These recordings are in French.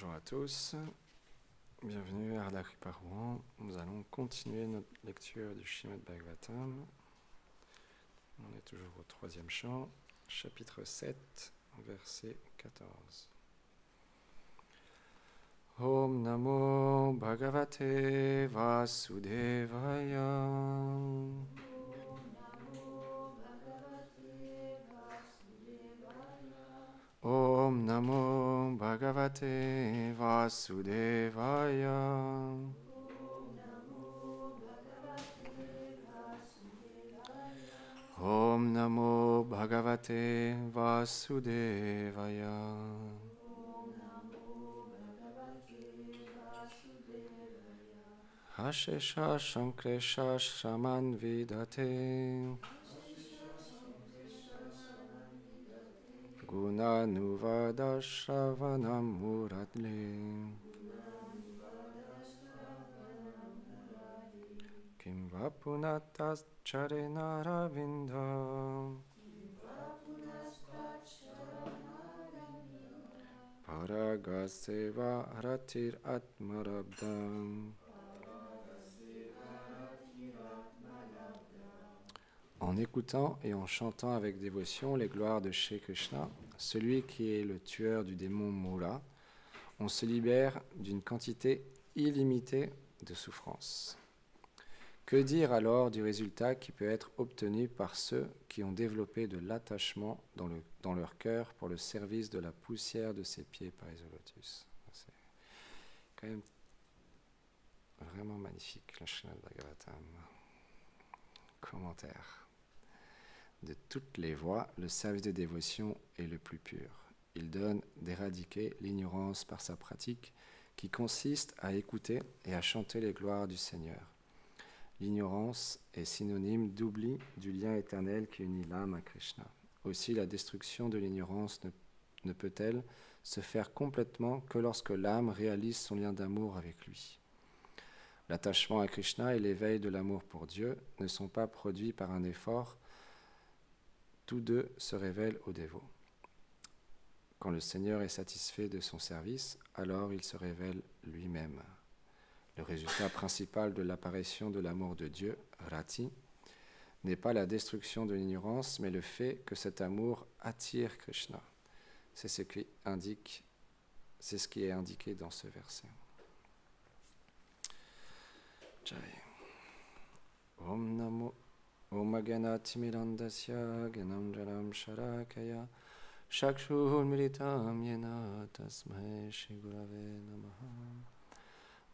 Bonjour à tous, bienvenue à Ardha Kripa Rouen. Nous allons continuer notre lecture du Srimad Bhagavatam. On est toujours au troisième chant, chapitre 7, verset 14. Om Namo Bhagavate Vasudevaya. Om Namo Bhagavate Vasudevaya. Om Namo Bhagavate Vasudevaya. Hashesha Shankresha Shaman Vidate. Guna Nuvada Shravanam Muradle. Kim Vapunatas Charena Ravinda. Paragaseva Ratir Atmarabdam. En écoutant et en chantant avec dévotion les gloires de Shri Krishna, celui qui est le tueur du démon Mula, on se libère d'une quantité illimitée de souffrances. Que dire alors du résultat qui peut être obtenu par ceux qui ont développé de l'attachement dans leur cœur pour le service de la poussière de ses pieds Parisolotus? C'est quand même vraiment magnifique, le Srimad Bhagavatam. Commentaire. De toutes les voies, le service de dévotion est le plus pur. Il donne d'éradiquer l'ignorance par sa pratique qui consiste à écouter et à chanter les gloires du Seigneur. L'ignorance est synonyme d'oubli du lien éternel qui unit l'âme à Krishna. Aussi, la destruction de l'ignorance ne peut-elle se faire complètement que lorsque l'âme réalise son lien d'amour avec lui. L'attachement à Krishna et l'éveil de l'amour pour Dieu ne sont pas produits par un effort. Tous deux se révèlent aux dévots. Quand le Seigneur est satisfait de son service, alors il se révèle lui-même. Le résultat principal de l'apparition de l'amour de Dieu, Rati, n'est pas la destruction de l'ignorance, mais le fait que cet amour attire Krishna. C'est ce qui est indiqué dans ce verset. Jai. Om Namo Om Ganatimirandasya Ganam Jalam Sharakaya Shakshur Militam Yena Tasmai Shri Gurave Namaha.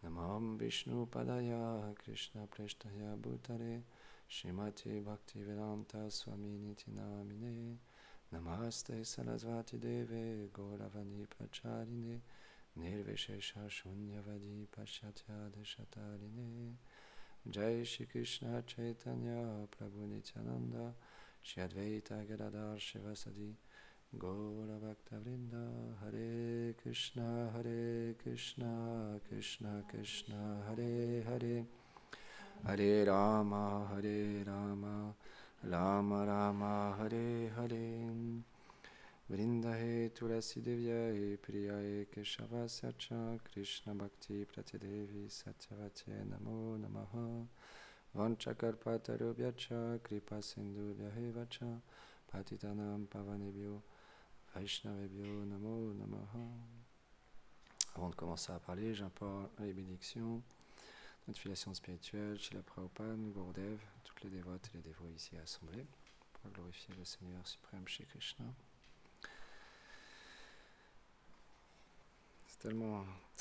Namam Vishnu Padaya Krishna Preshtaya Bhutare Srimati Bhaktivedanta Swami Niti Namine Namaste Sarasvati Deve Gauravani Pracharine Nirvishesha Shunyavadi Pashatya Deshatarine. Jai Shri Krishna Chaitanya Prabhu Nityananda Shri Advaita Gadadhar Shivasadi Gaura Bhakta Vrinda. Hare Krishna Krishna Krishna Hare Hare Hare Rama Rama Rama Hare Hare. Vrindahe Tulasi Devyaye Priyaye Keshava Sacha Krishna Bhakti Pratidevi Satyavate Namo Namaha. Vanchakarpatarubhyacha Kripa Sindhubhyahe Vacha Patitanam Pavanebhyo Vaishnavebhyo Namo Namaha. Avant de commencer à parler, j'implore les bénédictions, notre filiation spirituelle, Srila Prabhupada, Gurudev, toutes les dévotes et les dévots ici assemblés, pour glorifier le Seigneur suprême Shri Krishna. C'est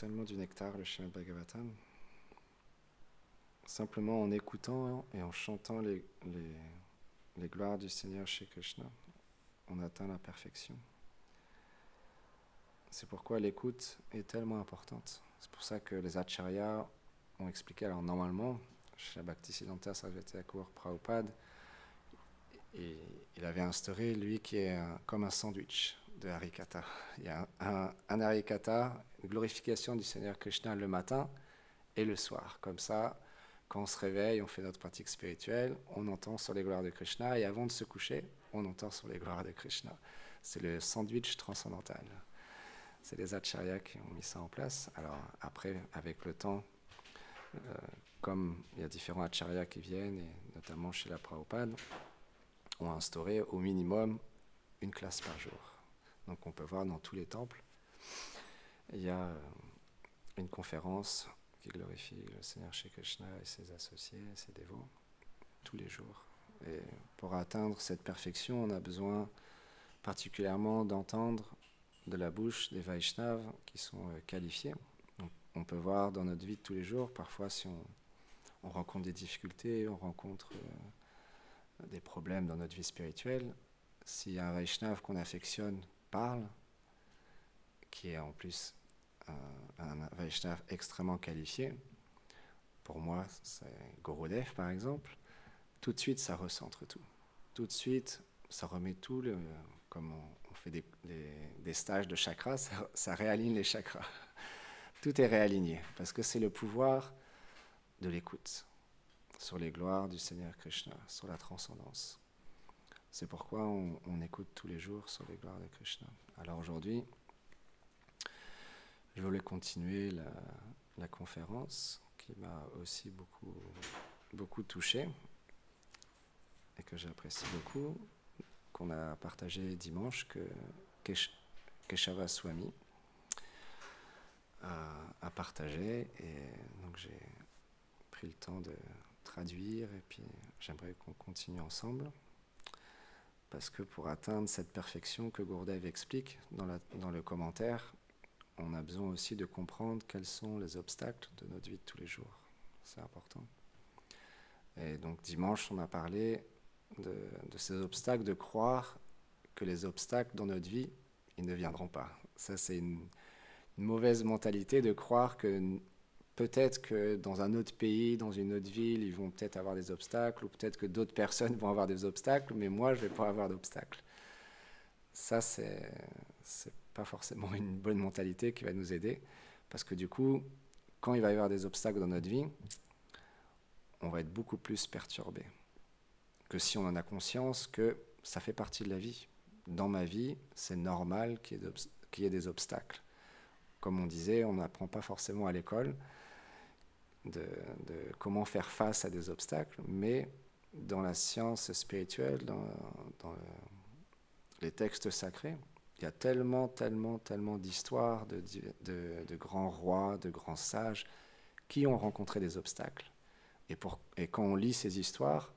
tellement du nectar, le Srimad Bhagavatam. Simplement en écoutant et en chantant les gloires du Seigneur Shri Krishna, on atteint la perfection. C'est pourquoi l'écoute est tellement importante. C'est pour ça que les acharyas ont expliqué, alors normalement, chez la Bhaktisiddhanta Sarasvati Thakur Prabhupada, il avait instauré, lui, qui est comme un sandwich de Harikatha. Il y a un Harikatha, une glorification du Seigneur Krishna le matin et le soir. Comme ça, quand on se réveille, on fait notre pratique spirituelle, on entend sur les gloires de Krishna, et avant de se coucher, on entend sur les gloires de Krishna. C'est le sandwich transcendantal. C'est les acharyas qui ont mis ça en place. Alors après, avec le temps, comme il y a différents acharyas qui viennent, et notamment chez la Prabhupada, ont instauré au minimum une classe par jour. Donc on peut voir dans tous les temples, il y a une conférence qui glorifie le Seigneur Shri Krishna et ses associés, ses dévots, tous les jours. Et pour atteindre cette perfection, on a besoin particulièrement d'entendre de la bouche des Vaishnavas qui sont qualifiés. Donc, on peut voir dans notre vie de tous les jours, parfois si on rencontre des difficultés, on rencontre des problèmes dans notre vie spirituelle, si un Vaishnava qu'on affectionne parle, qui est en plus un Vaishnava extrêmement qualifié, pour moi c'est Gurudev par exemple, tout de suite ça recentre tout. Tout de suite ça remet tout, comme on fait des stages de chakras, ça réaligne les chakras. Tout est réaligné, parce que c'est le pouvoir de l'écoute sur les gloires du Seigneur Krishna, sur la transcendance. C'est pourquoi on écoute tous les jours sur les gloires de Krishna. Alors aujourd'hui, je voulais continuer la conférence qui m'a aussi beaucoup touché et que j'apprécie beaucoup, qu'on a partagé dimanche, que Keshava Swami a partagé, et donc j'ai pris le temps de traduire, et puis j'aimerais qu'on continue ensemble, parce que pour atteindre cette perfection que Gurudev explique dans le commentaire, on a besoin aussi de comprendre quels sont les obstacles de notre vie de tous les jours. C'est important. Et donc dimanche, on a parlé de ces obstacles, de croire que les obstacles dans notre vie, ils ne viendront pas. Ça, c'est une mauvaise mentalité de croire que peut-être que dans un autre pays, dans une autre ville, ils vont peut-être avoir des obstacles, ou peut-être que d'autres personnes vont avoir des obstacles, mais moi, je ne vais pas avoir d'obstacles. Ça, c'est pas forcément une bonne mentalité qui va nous aider, parce que du coup, quand il va y avoir des obstacles dans notre vie, on va être beaucoup plus perturbé que si on en a conscience que ça fait partie de la vie. Dans ma vie, c'est normal qu'il y ait des obstacles. Comme on disait, on n'apprend pas forcément à l'école de comment faire face à des obstacles, mais dans la science spirituelle, dans les textes sacrés, il y a tellement d'histoires de grands rois, de grands sages qui ont rencontré des obstacles. Et quand on lit ces histoires,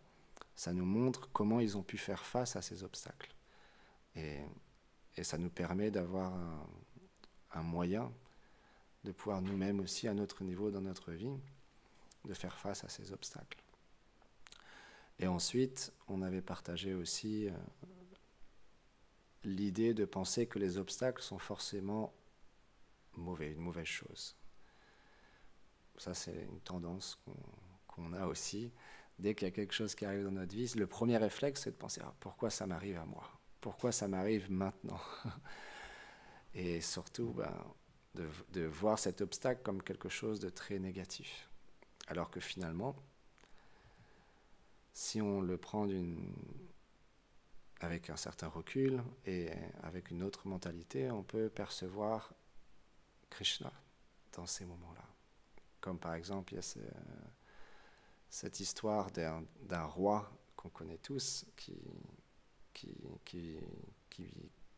ça nous montre comment ils ont pu faire face à ces obstacles. Et ça nous permet d'avoir un moyen de pouvoir nous-mêmes aussi, à notre niveau dans notre vie, de faire face à ces obstacles. Et ensuite, on avait partagé aussi l'idée de penser que les obstacles sont forcément mauvais, une mauvaise chose. Ça, c'est une tendance qu'on a aussi. Dès qu'il y a quelque chose qui arrive dans notre vie, le premier réflexe, c'est de penser pourquoi ça m'arrive à moi ? Pourquoi ça m'arrive maintenant ? Et surtout, de voir cet obstacle comme quelque chose de très négatif. Alors que finalement, si on le prend avec un certain recul et avec une autre mentalité, on peut percevoir Krishna dans ces moments-là. Comme par exemple, il y a cette histoire d'un roi qu'on connaît tous qui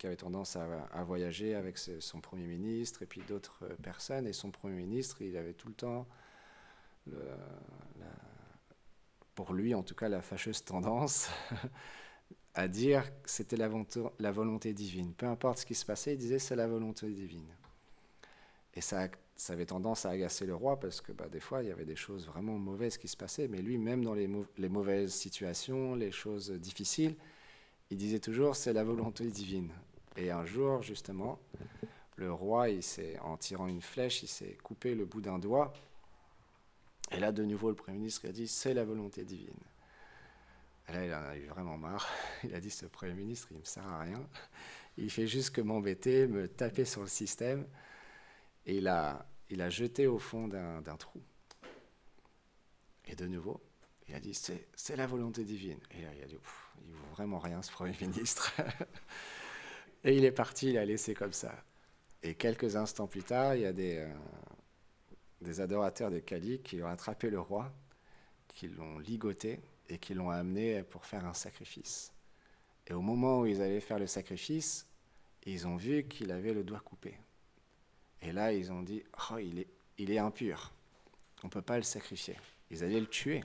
avait tendance à voyager avec son Premier ministre et puis d'autres personnes. Et son Premier ministre, il avait tout le temps, pour lui en tout cas, la fâcheuse tendance à dire que c'était la volonté divine. Peu importe ce qui se passait, il disait c'est la volonté divine. Et ça avait tendance à agacer le roi parce que des fois, il y avait des choses vraiment mauvaises qui se passaient, mais lui, même dans les mauvaises situations, les choses difficiles, il disait toujours c'est la volonté divine. Et un jour, justement, le roi, en tirant une flèche, il s'est coupé le bout d'un doigt. Et là, de nouveau, le Premier ministre a dit c'est la volonté divine. Et là, il en a eu vraiment marre. Il a dit ce Premier ministre, il ne me sert à rien. Il fait juste que m'embêter, me taper sur le système. Et il a jeté au fond d'un trou. Et de nouveau, il a dit c'est la volonté divine. Et là, il a dit il ne vaut vraiment rien ce Premier ministre. Et il est parti, il a laissé comme ça. Et quelques instants plus tard, il y a des adorateurs de Kali qui ont attrapé le roi, qui l'ont ligoté et qui l'ont amené pour faire un sacrifice. Et au moment où ils allaient faire le sacrifice, ils ont vu qu'il avait le doigt coupé. Et là, ils ont dit « Oh, il est impur, on ne peut pas le sacrifier. » Ils allaient le tuer.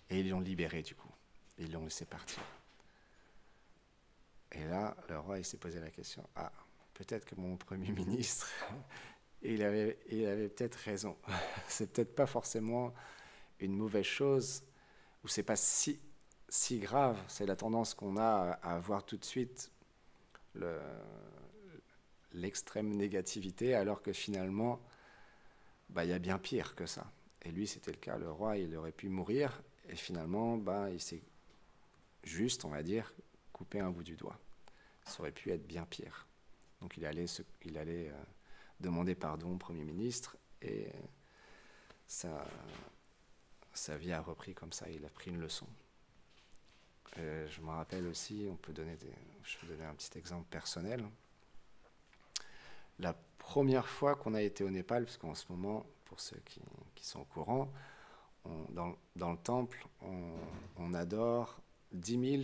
Et ils l'ont libéré du coup. Ils l'ont laissé partir. Et là, le roi, il s'est posé la question, « Ah, peut-être que mon Premier ministre, il avait peut-être raison. C'est peut-être pas forcément une mauvaise chose, ou c'est pas si grave. C'est la tendance qu'on a à voir tout de suite l'extrême négativité, alors que finalement, il y a bien pire que ça. » Et lui, c'était le cas. Le roi, il aurait pu mourir, et finalement, il s'est juste, on va dire, coupé un bout du doigt. Ça aurait pu être bien pire. Donc il allait demander pardon au Premier ministre, et sa vie a repris comme ça. Il a pris une leçon. Je me rappelle aussi, je peux donner un petit exemple personnel. La première fois qu'on a été au Népal, parce qu'en ce moment, pour ceux qui sont au courant, dans le temple, on adore 10 000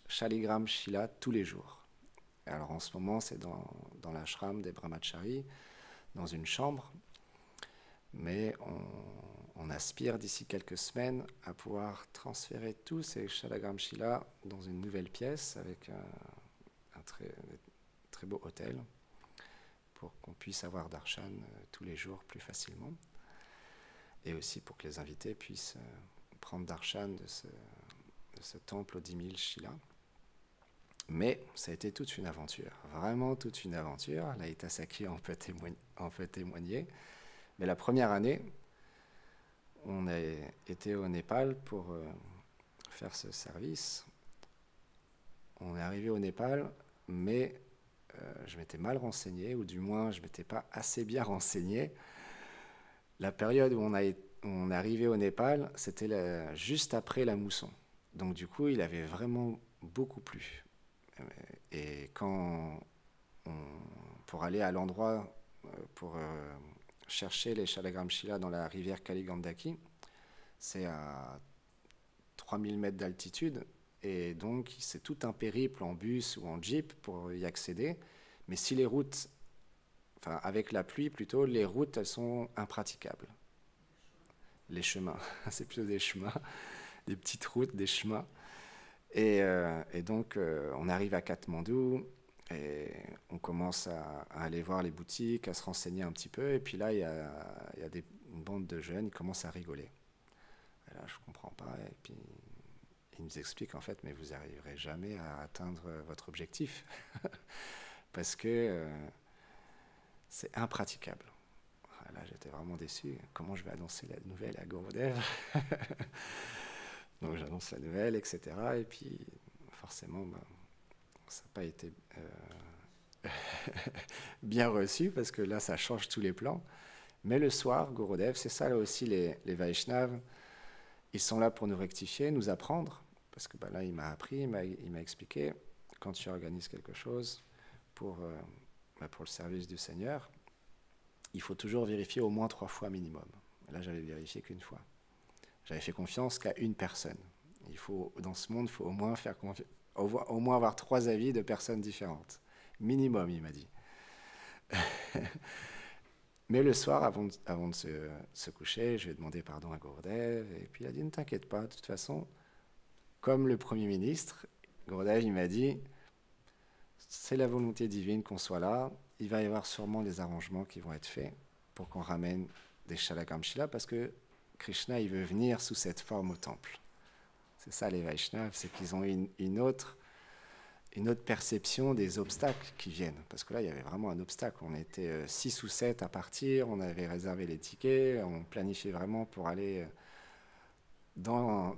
Shaligram Shila tous les jours. Alors en ce moment, c'est dans l'ashram des Brahmacharis, dans une chambre, mais on aspire d'ici quelques semaines à pouvoir transférer tous ces Shaligram Shila dans une nouvelle pièce avec un très beau hôtel pour qu'on puisse avoir darshan tous les jours plus facilement, et aussi pour que les invités puissent prendre darshan de ce temple aux 10 000 Shila. Mais ça a été toute une aventure, vraiment toute une aventure. Laïta Saki en peut témoigner. Mais la première année, on a été au Népal pour faire ce service. On est arrivé au Népal, mais je m'étais mal renseigné, ou du moins je ne m'étais pas assez bien renseigné. La période où on est arrivé au Népal, c'était juste après la mousson. Donc du coup, il avait vraiment beaucoup plu. Et pour aller à l'endroit pour chercher les Shaligram Shila dans la rivière Kaligandaki, c'est à 3000 mètres d'altitude, et donc c'est tout un périple en bus ou en jeep pour y accéder. Mais si les routes, avec la pluie plutôt, les routes elles sont impraticables. Les chemins, c'est plutôt des chemins, des petites routes, des chemins. Et donc, on arrive à Katmandou et on commence à aller voir les boutiques, à se renseigner un petit peu. Et puis là, il y a une bande de jeunes, ils commencent à rigoler. Et là, je ne comprends pas. Et puis, ils nous expliquent, en fait, mais vous n'arriverez jamais à atteindre votre objectif. Parce que c'est impraticable. Là, j'étais vraiment déçu. Comment je vais annoncer la nouvelle à Gorodev? Donc j'annonce la nouvelle, etc. Et puis forcément, ça n'a pas été bien reçu, parce que là, ça change tous les plans. Mais le soir, Gorodev, c'est ça là aussi, les Vaishnavas, ils sont là pour nous rectifier, nous apprendre. Parce que là, il m'a appris, il m'a expliqué, quand tu organises quelque chose pour le service du Seigneur, il faut toujours vérifier au moins 3 fois minimum. Là, j'avais vérifié qu'une fois. J'avais fait confiance qu'à une personne. Dans ce monde, il faut au moins avoir 3 avis de personnes différentes. Minimum, il m'a dit. Mais le soir, avant de se coucher, je lui ai demandé pardon à Gorodev, et puis il a dit, ne t'inquiète pas, de toute façon, comme le Premier ministre, Gorodev, il m'a dit, c'est la volonté divine qu'on soit là, il va y avoir sûrement des arrangements qui vont être faits pour qu'on ramène des Shaligram Shila, parce que Krishna, il veut venir sous cette forme au temple. C'est ça les Vaishnavas, c'est qu'ils ont une autre perception des obstacles qui viennent. Parce que là, il y avait vraiment un obstacle. On était 6 ou 7 à partir, on avait réservé les tickets, on planifiait vraiment pour aller dans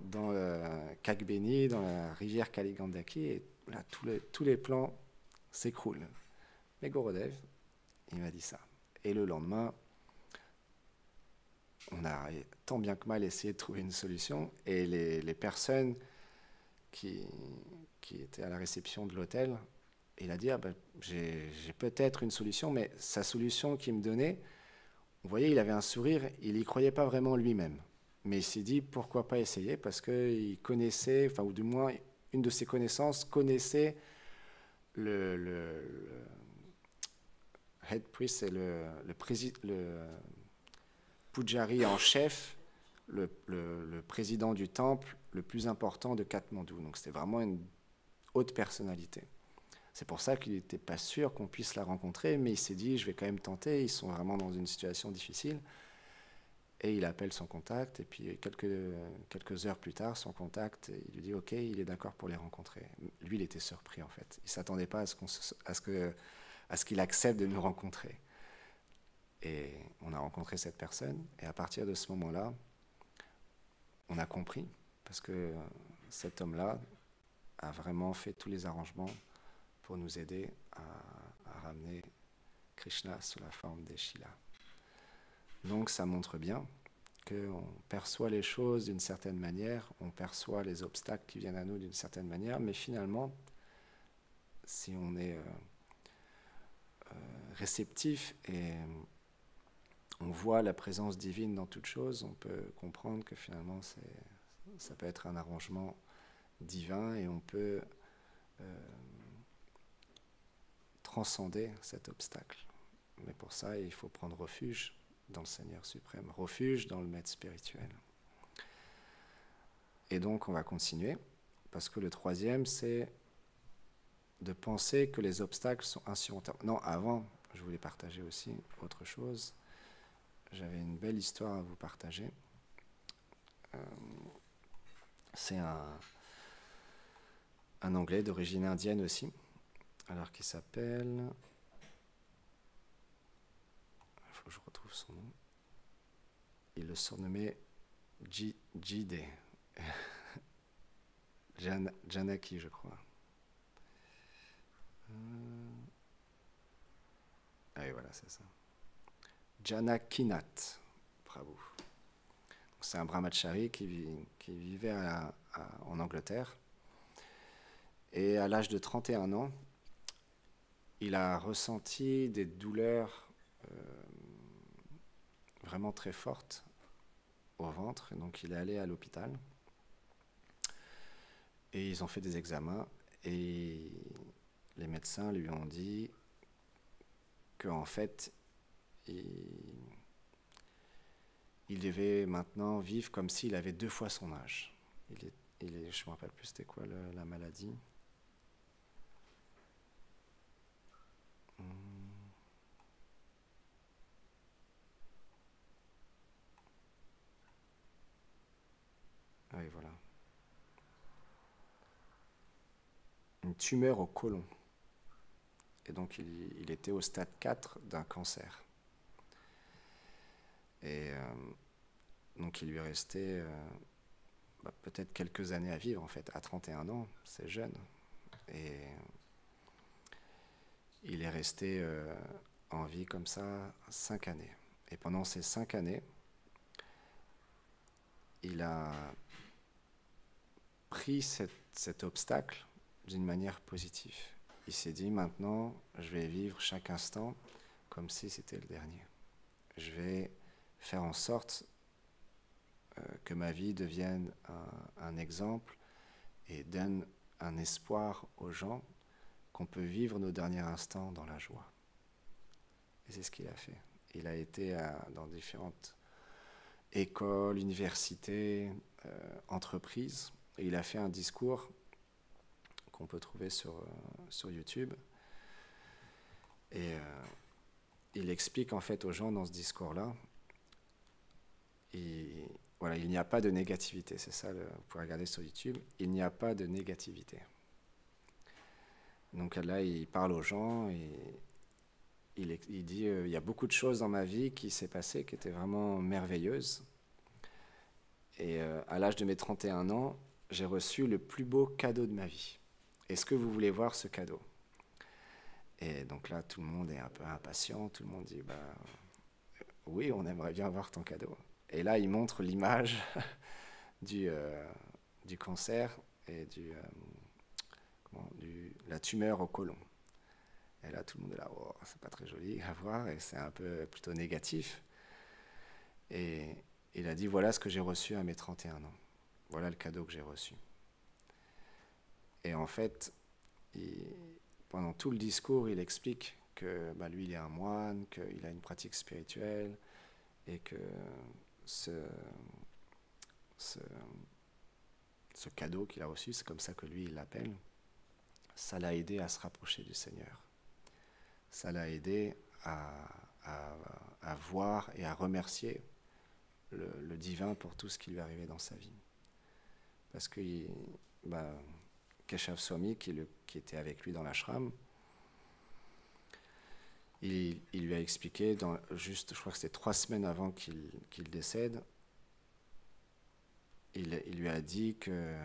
Kagbeni, dans la rivière Kaligandaki, et là, tous les plans s'écroulent. Mais Gorodev, il m'a dit ça. Et le lendemain, on a tant bien que mal essayé de trouver une solution, et les personnes qui étaient à la réception de l'hôtel il a dit, ah ben, j'ai peut-être une solution, mais sa solution qu'il me donnait, vous voyez, il avait un sourire, il n'y croyait pas vraiment lui-même. Mais il s'est dit, pourquoi pas essayer, parce qu'il connaissait, enfin, ou du moins, une de ses connaissances connaissait le head priest, c'est le pujari en chef, le président du temple le plus important de Katmandou. Donc c'était vraiment une haute personnalité. C'est pour ça qu'il n'était pas sûr qu'on puisse la rencontrer, mais il s'est dit, je vais quand même tenter, ils sont vraiment dans une situation difficile. Et il appelle son contact, et puis quelques heures plus tard, son contact, il lui dit, ok, il est d'accord pour les rencontrer. Lui, il était surpris en fait. Il ne s'attendait pas à ce qu'il accepte de nous rencontrer. Et on a rencontré cette personne, et à partir de ce moment-là, on a compris, parce que cet homme-là a vraiment fait tous les arrangements pour nous aider à ramener Krishna sous la forme des Shilas. Donc ça montre bien qu'on perçoit les choses d'une certaine manière, on perçoit les obstacles qui viennent à nous d'une certaine manière, mais finalement, si on est réceptif et on voit la présence divine dans toute chose, on peut comprendre que finalement ça peut être un arrangement divin et on peut transcender cet obstacle. Mais pour ça, il faut prendre refuge dans le Seigneur suprême, refuge dans le maître spirituel. Et donc on va continuer, parce que le troisième, c'est de penser que les obstacles sont insurmontables. Non, avant, je voulais partager aussi autre chose. J'avais une belle histoire à vous partager. C'est un Anglais d'origine indienne aussi, alors qui s'appelle... Il faut que je retrouve son nom. Il le surnommait J.D. Janaki, je crois. Ah oui, voilà, c'est ça. Janakinath Prabhu. C'est un brahmachari qui vivait en Angleterre. Et à l'âge de 31 ans, il a ressenti des douleurs vraiment très fortes au ventre. Et donc il est allé à l'hôpital. Et ils ont fait des examens. Et les médecins lui ont dit qu'en fait, il devait maintenant vivre comme s'il avait 2 fois son âge. Je ne me rappelle plus c'était quoi la maladie. Ah oui, voilà. Une tumeur au côlon. Et donc il était au stade 4 d'un cancer. Et donc il lui restait peut-être quelques années à vivre en fait. À 31 ans, c'est jeune. Et il est resté en vie comme ça 5 années. Et pendant ces 5 années, il a pris cet obstacle d'une manière positive. Il s'est dit, maintenant, je vais vivre chaque instant comme si c'était le dernier. Je vais faire en sorte que ma vie devienne un exemple et donne un espoir aux gens qu'on peut vivre nos derniers instants dans la joie. Et c'est ce qu'il a fait. Il a été dans différentes écoles, universités, entreprises, et il a fait un discours qu'on peut trouver sur YouTube. Et il explique en fait aux gens dans ce discours-là, voilà, il n'y a pas de négativité, c'est ça, vous pouvez regarder sur YouTube, il n'y a pas de négativité. Donc là, il parle aux gens et il dit, il y a beaucoup de choses dans ma vie qui s'est passé, qui étaient vraiment merveilleuses. Et à l'âge de mes 31 ans, j'ai reçu le plus beau cadeau de ma vie. Est-ce que vous voulez voir ce cadeau ? Et donc là, tout le monde est un peu impatient, tout le monde dit, oui, on aimerait bien voir ton cadeau. Et là, il montre l'image du cancer et la tumeur au côlon. Et là, tout le monde est là, oh, c'est pas très joli à voir, et c'est un peu plutôt négatif. Et il a dit, voilà ce que j'ai reçu à mes 31 ans. Voilà le cadeau que j'ai reçu. Et en fait, pendant tout le discours, il explique que lui, il est un moine, qu'il a une pratique spirituelle, et que ce, ce, ce cadeau qu'il a reçu, c'est comme ça que lui, il l'appelle, ça l'a aidé à se rapprocher du Seigneur. Ça l'a aidé à voir et à remercier le divin pour tout ce qui lui est arrivé dans sa vie. Parce que Keshav Swami, qui était avec lui dans l'ashram, il lui a expliqué, je crois que c'était 3 semaines avant qu'il décède, il lui a dit que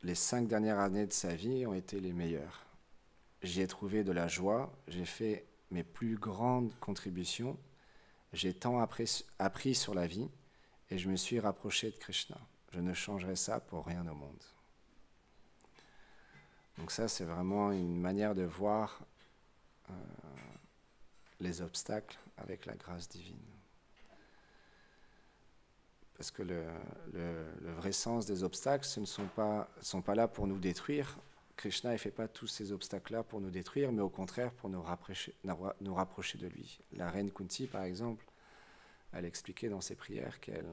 les 5 dernières années de sa vie ont été les meilleures. J'y ai trouvé de la joie, j'ai fait mes plus grandes contributions, j'ai tant appris sur la vie et je me suis rapproché de Krishna. Je ne changerai ça pour rien au monde. Donc ça, c'est vraiment une manière de voir les obstacles avec la grâce divine. Parce que le vrai sens des obstacles, ce ne sont pas là pour nous détruire. Krishna ne fait pas tous ces obstacles-là pour nous détruire, mais au contraire pour nous rapprocher de lui. La reine Kunti, par exemple, elle expliquait dans ses prières qu'elle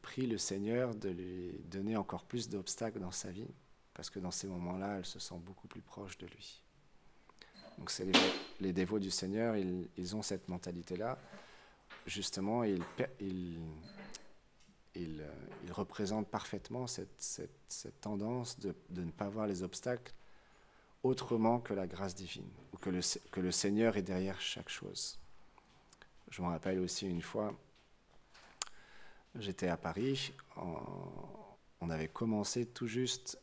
prie le Seigneur de lui donner encore plus d'obstacles dans sa vie, parce que dans ces moments-là, elle se sent beaucoup plus proche de lui. Donc c'est les dévots du Seigneur, ils ont cette mentalité-là. Justement, ils représentent parfaitement cette tendance de ne pas voir les obstacles autrement que la grâce divine, ou que le Seigneur est derrière chaque chose. Je me rappelle aussi une fois, j'étais à Paris, on avait commencé tout juste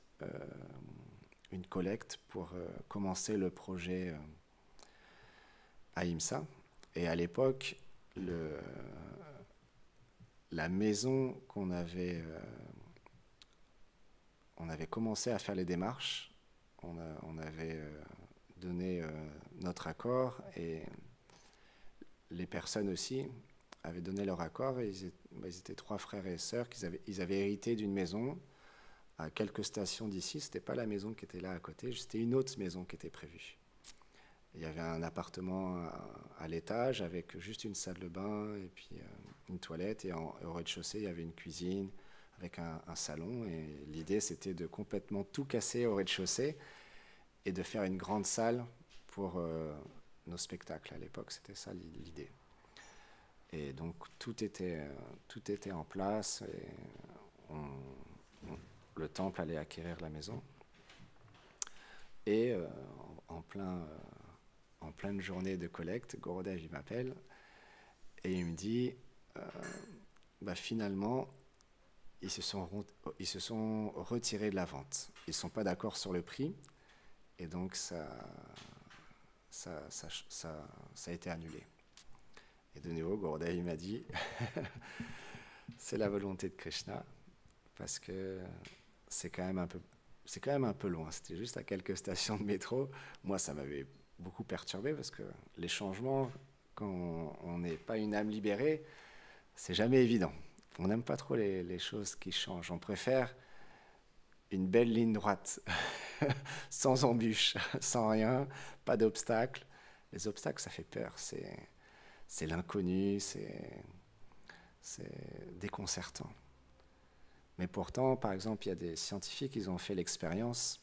une collecte pour commencer le projet Ahimsa. Et à l'époque, la maison on avait commencé à faire les démarches, on avait donné notre accord et les personnes aussi avaient donné leur accord. Et ils étaient 3 frères et sœurs, ils avaient hérité d'une maison à quelques stations d'ici. C'était pas la maison qui était là à côté, c'était une autre maison qui était prévue. Il y avait un appartement à l'étage avec juste une salle de bain et puis une toilette, et au rez-de-chaussée il y avait une cuisine avec un salon, et l'idée c'était de complètement tout casser au rez-de-chaussée et de faire une grande salle pour nos spectacles. À l'époque, c'était ça l'idée. Et donc tout était en place, et le temple allait acquérir la maison. Et en pleine journée de collecte, Gorodev il m'appelle et il me dit finalement ils se sont retirés de la vente. Ils ne sont pas d'accord sur le prix, et donc ça a été annulé. Et de nouveau, Gorodev il m'a dit c'est la volonté de Krishna, parce que c'est quand même un peu loin. C'était juste à quelques stations de métro. Moi, ça m'avait beaucoup perturbé, parce que les changements, quand on n'est pas une âme libérée, c'est jamais évident. On n'aime pas trop les choses qui changent. On préfère une belle ligne droite, sans embûches, sans rien, pas d'obstacles. Les obstacles, ça fait peur. C'est l'inconnu, c'est déconcertant. Mais pourtant, par exemple, il y a des scientifiques, ils ont fait l'expérience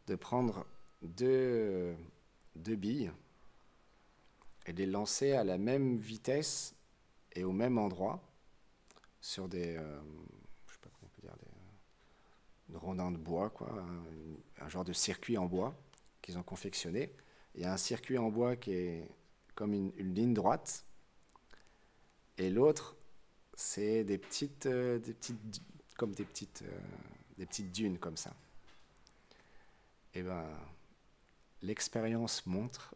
de prendre deux billes et de les lancer à la même vitesse et au même endroit sur des, je sais pas comment on peut dire, des rondins de bois, quoi, un genre de circuit en bois qu'ils ont confectionné. Il y a un circuit en bois qui est comme une ligne droite, et l'autre, c'est des petites dunes comme ça. Et l'expérience montre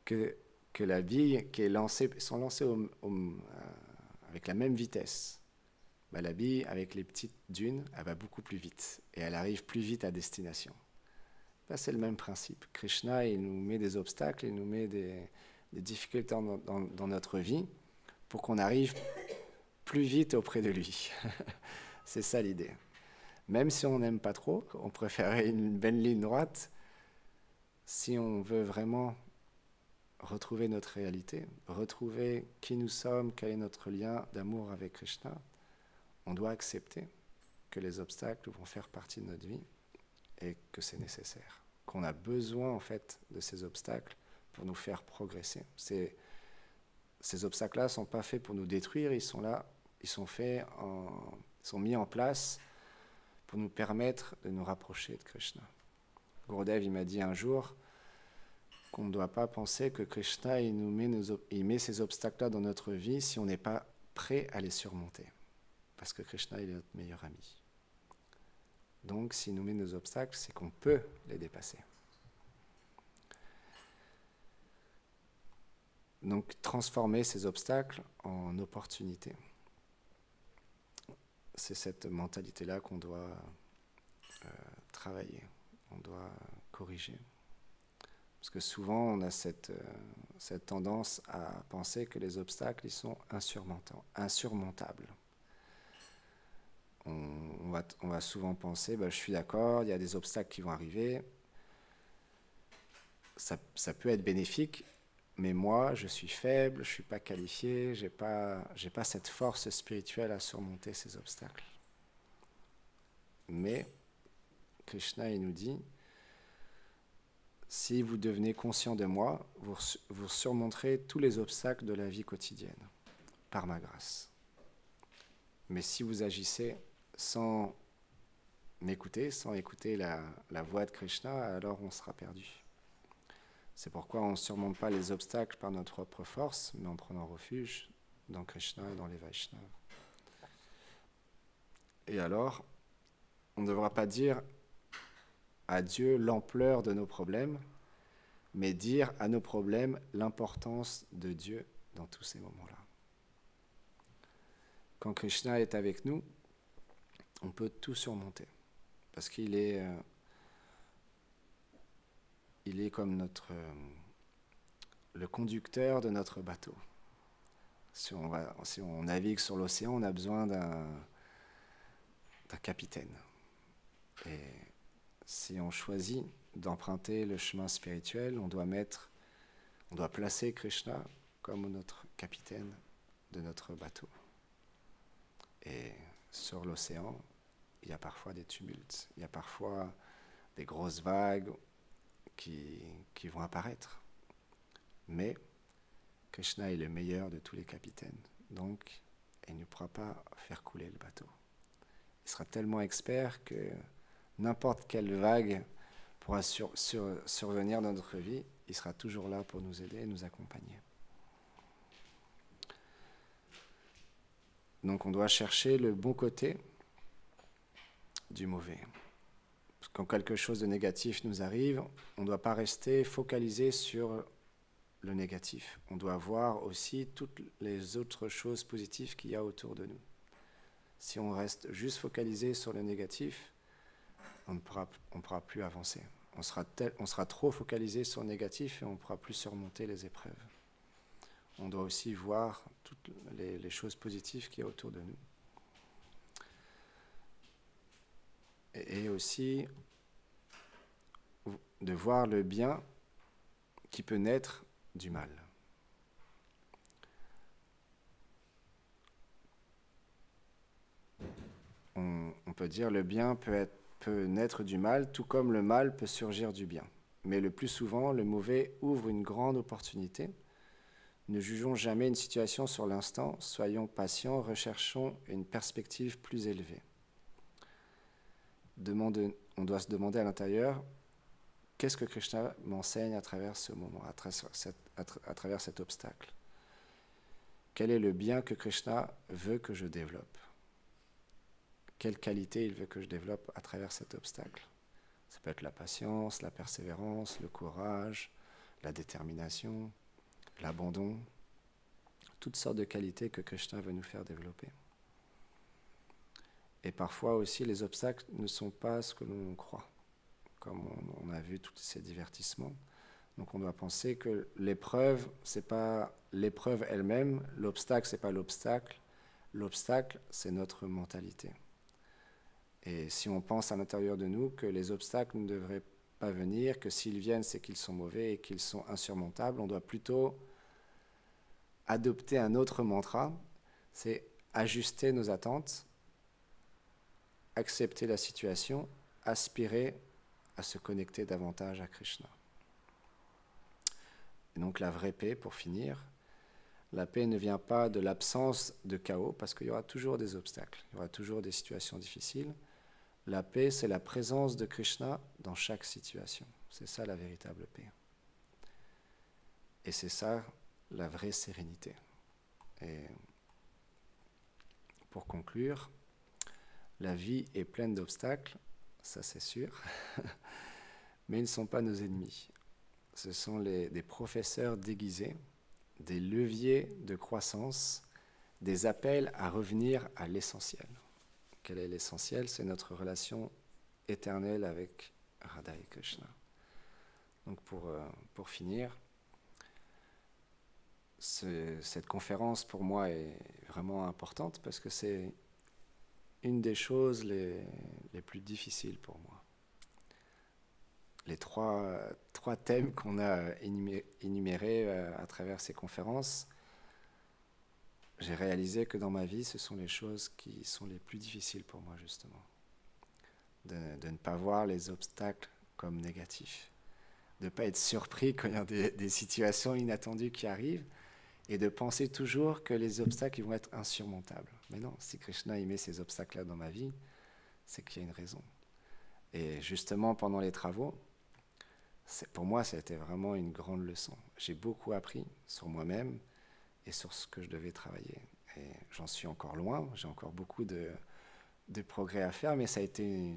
que la bille qui est lancée, sont lancées avec la même vitesse la bille, avec les petites dunes, elle va beaucoup plus vite et elle arrive plus vite à destination. Là, c'est le même principe. Krishna, il nous met des obstacles, il nous met des difficultés dans notre vie pour qu'on arrive plus vite auprès de lui. C'est ça l'idée. Même si on n'aime pas trop, on préférait une belle ligne droite, si on veut vraiment retrouver notre réalité, retrouver qui nous sommes, quel est notre lien d'amour avec Krishna, on doit accepter que les obstacles vont faire partie de notre vie et que c'est nécessaire, qu'on a besoin en fait de ces obstacles pour nous faire progresser. Ces obstacles-là ne sont pas faits pour nous détruire, ils sont là, ils sont mis en place pour nous permettre de nous rapprocher de Krishna. Gurudev, il m'a dit un jour qu'on ne doit pas penser que Krishna il met ces obstacles-là dans notre vie si on n'est pas prêt à les surmonter. Parce que Krishna il est notre meilleur ami. Donc s'il nous met nos obstacles, c'est qu'on peut les dépasser. Donc transformer ces obstacles en opportunités. C'est cette mentalité-là qu'on doit travailler, on doit corriger. Parce que souvent, on a cette tendance à penser que les obstacles, ils sont insurmontables. On va souvent penser, je suis d'accord, il y a des obstacles qui vont arriver, ça peut être bénéfique, mais moi, je suis faible, je ne suis pas qualifié, je n'ai pas cette force spirituelle à surmonter ces obstacles. Mais Krishna, il nous dit, si vous devenez conscient de moi, vous surmonterez tous les obstacles de la vie quotidienne, par ma grâce. Mais si vous agissez sans m'écouter, sans écouter la voix de Krishna, alors on sera perdu. C'est pourquoi on ne surmonte pas les obstacles par notre propre force, mais en prenant refuge dans Krishna et dans les Vaishnavas. Et alors, on ne devra pas dire à Dieu l'ampleur de nos problèmes, mais dire à nos problèmes l'importance de Dieu dans tous ces moments-là. Quand Krishna est avec nous, on peut tout surmonter, parce qu'il est comme le conducteur de notre bateau. Si on navigue sur l'océan, on a besoin d'un capitaine. Et si on choisit d'emprunter le chemin spirituel, on doit placer Krishna comme notre capitaine de notre bateau. Et sur l'océan, il y a parfois des tumultes, il y a parfois des grosses vagues qui vont apparaître. Mais Krishna est le meilleur de tous les capitaines, donc il ne pourra pas faire couler le bateau. Il sera tellement expert que n'importe quelle vague pourra survenir dans notre vie, il sera toujours là pour nous aider et nous accompagner. Donc on doit chercher le bon côté du mauvais. Parce que quand quelque chose de négatif nous arrive, on ne doit pas rester focalisé sur le négatif. On doit voir aussi toutes les autres choses positives qu'il y a autour de nous. Si on reste juste focalisé sur le négatif, on ne pourra plus avancer. On sera trop focalisé sur le négatif et on ne pourra plus surmonter les épreuves. On doit aussi voir toutes les choses positives qu'il y a autour de nous. Et aussi de voir le bien qui peut naître du mal. On peut dire le bien peut naître du mal, tout comme le mal peut surgir du bien. Mais le plus souvent, le mauvais ouvre une grande opportunité. Ne jugeons jamais une situation sur l'instant, soyons patients, recherchons une perspective plus élevée. On doit se demander à l'intérieur, qu'est-ce que Krishna m'enseigne à travers ce moment, à travers cet obstacle? Quel est le bien que Krishna veut que je développe? Quelle qualité il veut que je développe à travers cet obstacle? Ça peut être la patience, la persévérance, le courage, la détermination, l'abandon, toutes sortes de qualités que Krishna veut nous faire développer. Et parfois aussi, les obstacles ne sont pas ce que l'on croit, comme on a vu tous ces divertissements. Donc on doit penser que l'épreuve, c'est pas l'épreuve elle-même, l'obstacle, c'est pas l'obstacle, c'est notre mentalité. Et si on pense à l'intérieur de nous que les obstacles ne devraient pas venir, que s'ils viennent, c'est qu'ils sont mauvais et qu'ils sont insurmontables, on doit plutôt adopter un autre mantra, c'est ajuster nos attentes, accepter la situation, aspirer à se connecter davantage à Krishna. Et donc la vraie paix, pour finir, la paix ne vient pas de l'absence de chaos, parce qu'il y aura toujours des obstacles, il y aura toujours des situations difficiles. La paix, c'est la présence de Krishna dans chaque situation. C'est ça la véritable paix. Et c'est ça la vraie sérénité. Et pour conclure, la vie est pleine d'obstacles, ça c'est sûr, mais ils ne sont pas nos ennemis. Ce sont des professeurs déguisés, des leviers de croissance, des appels à revenir à l'essentiel. Quel est l'essentiel? C'est notre relation éternelle avec Radha et Krishna. Donc pour finir, cette conférence pour moi est vraiment importante parce que c'est une des choses les plus difficiles pour moi. Les trois thèmes qu'on a énumérés à travers ces conférences, j'ai réalisé que dans ma vie, ce sont les choses qui sont les plus difficiles pour moi, justement. De ne pas voir les obstacles comme négatifs. De ne pas être surpris quand il y a des situations inattendues qui arrivent et de penser toujours que les obstacles ils vont être insurmontables. Mais non, si Krishna met ces obstacles-là dans ma vie, c'est qu'il y a une raison. Et justement, pendant les travaux, pour moi, ça a été vraiment une grande leçon. J'ai beaucoup appris sur moi-même et sur ce que je devais travailler. Et j'en suis encore loin, j'ai encore beaucoup de progrès à faire, mais ça a été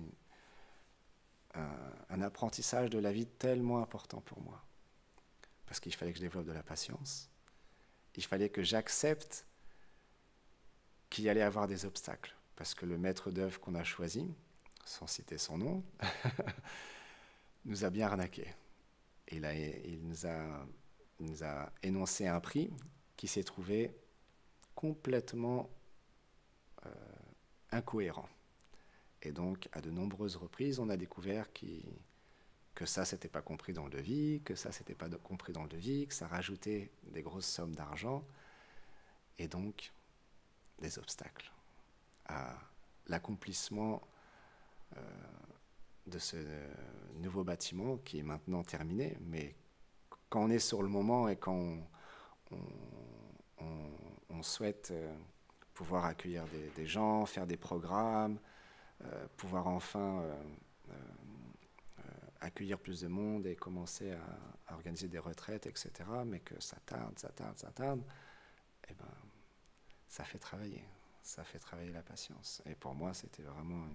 un apprentissage de la vie tellement important pour moi. Parce qu'il fallait que je développe de la patience. Il fallait que j'accepte qu'il y allait avoir des obstacles. Parce que le maître d'œuvre qu'on a choisi, sans citer son nom, nous a bien arnaqués. Il nous a énoncé un prix qui s'est trouvé complètement incohérent. Et donc, à de nombreuses reprises, on a découvert que ça, c'était pas compris dans le devis, que ça, c'était pas compris dans le devis, que ça rajoutait des grosses sommes d'argent, et donc des obstacles à l'accomplissement de ce nouveau bâtiment qui est maintenant terminé. Mais quand on est sur le moment et quand on souhaite pouvoir accueillir des gens, faire des programmes, pouvoir enfin accueillir plus de monde et commencer à organiser des retraites, etc., mais que ça tarde, eh ben, ça fait travailler la patience. Et pour moi, c'était vraiment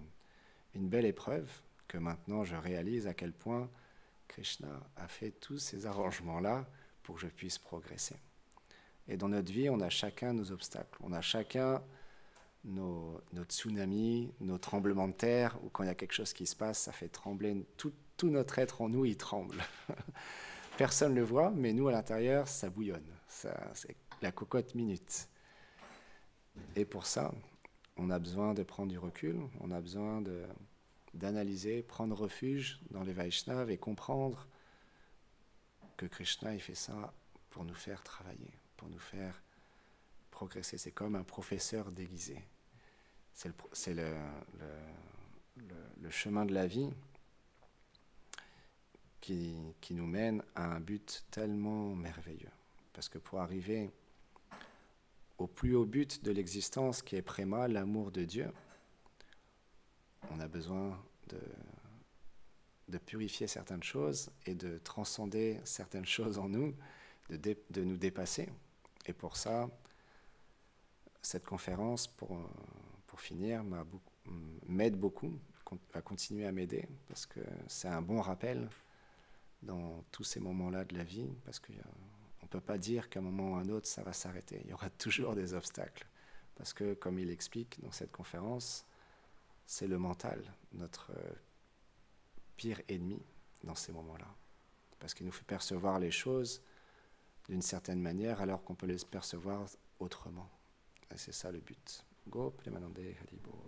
une belle épreuve que maintenant je réalise à quel point Krishna a fait tous ces arrangements-là pour que je puisse progresser. Et dans notre vie, on a chacun nos obstacles, on a chacun nos tsunamis, nos tremblements de terre, ou quand il y a quelque chose qui se passe, ça fait trembler, tout notre être en nous, il tremble. Personne ne le voit, mais nous, à l'intérieur, ça bouillonne. C'est la cocotte minute. Et pour ça, on a besoin de prendre du recul, on a besoin d'analyser, prendre refuge dans les Vaishnavas et comprendre que Krishna, il fait ça pour nous faire travailler, pour nous faire progresser. C'est comme un professeur déguisé. C'est le chemin de la vie qui nous mène à un but tellement merveilleux. Parce que pour arriver au plus haut but de l'existence qui est Prema, l'amour de Dieu, on a besoin de purifier certaines choses et de transcender certaines choses en nous, de nous dépasser. Et pour ça, cette conférence, pour finir, m'aide beaucoup, va continuer à m'aider, parce que c'est un bon rappel dans tous ces moments-là de la vie, parce qu'on ne peut pas dire qu'à un moment ou à un autre, ça va s'arrêter. Il y aura toujours des obstacles. Parce que, comme il explique dans cette conférence, c'est le mental, notre pire ennemi dans ces moments-là. Parce qu'il nous fait percevoir les choses d'une certaine manière alors qu'on peut les percevoir autrement. Et c'est ça le but. Go, Premanande Haribo.